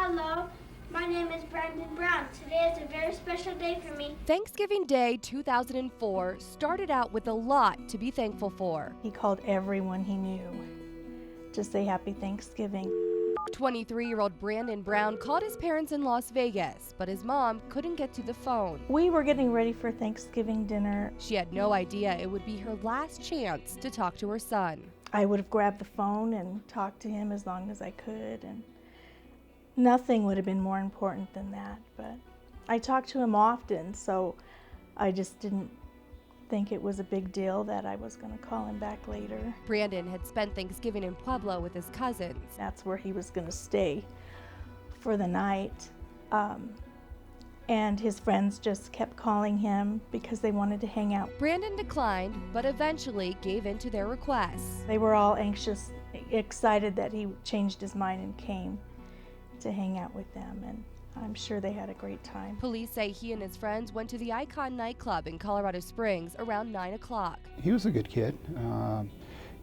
Hello, my name is Brandon Brown. Today is a very special day for me. Thanksgiving Day 2004 started out with a lot to be thankful for. He called everyone he knew to say Happy Thanksgiving. 23-year-old Brandon Brown called his parents in Las Vegas, but his mom couldn't get to the phone. We were getting ready for Thanksgiving dinner. She had no idea it would be her last chance to talk to her son. I would have grabbed the phone and talked to him as long as I could, and nothing would have been more important than that. But I talked to him often, so I just didn't think it was a big deal that I was going to call him back later. Brandon had spent Thanksgiving in Pueblo with his cousins. That's where he was going to stay for the night. And his friends just kept calling him because they wanted to hang out. Brandon declined, but eventually gave in to their requests. They were all anxious, excited that he changed his mind and came to hang out with them, and I'm sure they had a great time. Police say he and his friends went to the Icon nightclub in Colorado Springs around 9 o'clock. He was a good kid.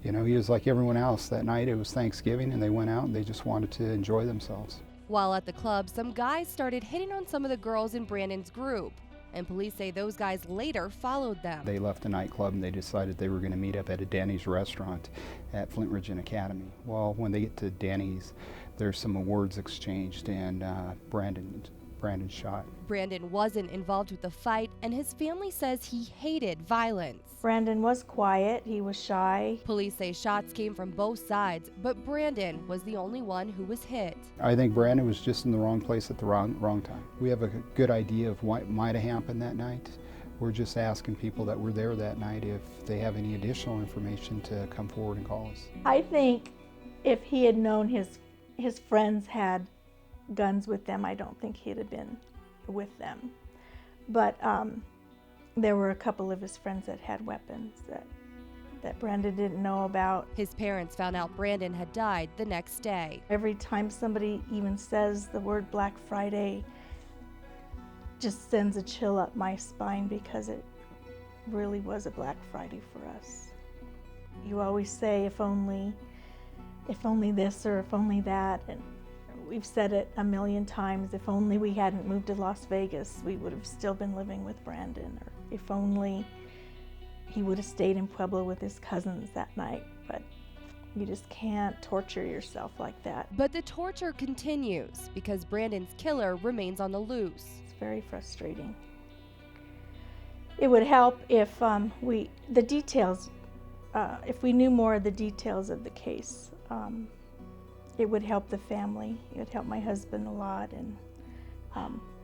He was like everyone else. That night it was Thanksgiving and they went out and they just wanted to enjoy themselves. While at the club, some guys started hitting on some of the girls in Brandon's group, and police say those guys later followed them. They left the nightclub and they decided they were going to meet up at a Danny's restaurant at Flint Ridge Academy. Well, when they get to Danny's, there's some words exchanged and Brandon shot. Brandon wasn't involved with the fight, and his family says he hated violence. Brandon was quiet, he was shy. Police say shots came from both sides, but Brandon was the only one who was hit. I think Brandon was just in the wrong place at the wrong time. We have a good idea of what might have happened that night. We're just asking people that were there that night if they have any additional information to come forward and call us. I think if he had known his friends had guns with them, I don't think he'd have been with them. But there were a couple of his friends that had weapons that Brandon didn't know about. His parents found out Brandon had died the next day. Every time somebody even says the word Black Friday, just sends a chill up my spine because it really was a Black Friday for us. You always say, if only this or if only that, and we've said it a million times. If only we hadn't moved to Las Vegas, we would have still been living with Brandon. Or if only he would have stayed in Pueblo with his cousins that night. But you just can't torture yourself like that. But the torture continues because Brandon's killer remains on the loose. It's very frustrating. It would help if if we knew more of the details of the case. It would help the family. It would help my husband a lot, and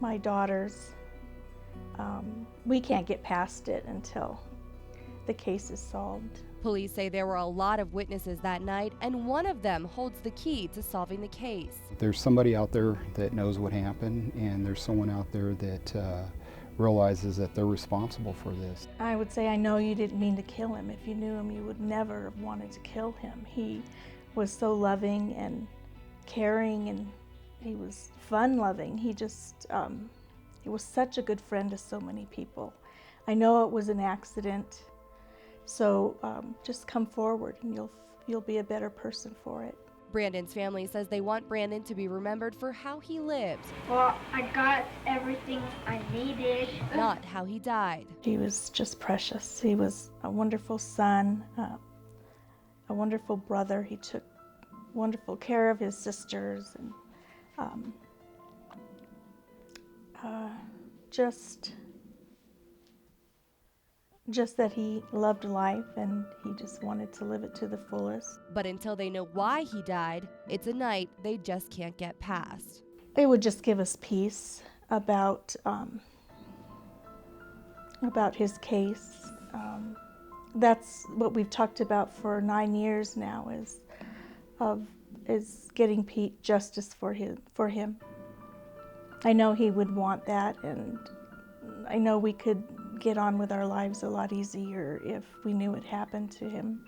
my daughters. We can't get past it until the case is solved. Police say there were a lot of witnesses that night, and one of them holds the key to solving the case. There's somebody out there that knows what happened, and there's someone out there that realizes that they're responsible for this. I would say, I know you didn't mean to kill him. If you knew him, you would never have wanted to kill him. He was so loving and caring, and he was fun-loving. He was such a good friend to so many people. I know it was an accident, so just come forward and you'll be a better person for it. Brandon's family says they want Brandon to be remembered for how he lived. Well, I got everything I needed. Not how he died. He was just precious. He was a wonderful son, a wonderful brother. He took wonderful care of his sisters, and just that he loved life and he just wanted to live it to the fullest. But until they know why he died, it's a night they just can't get past. It would just give us peace about his case. That's what we've talked about for 9 years now, is getting justice for him. I know he would want that, and I know we could get on with our lives a lot easier if we knew it happened to him.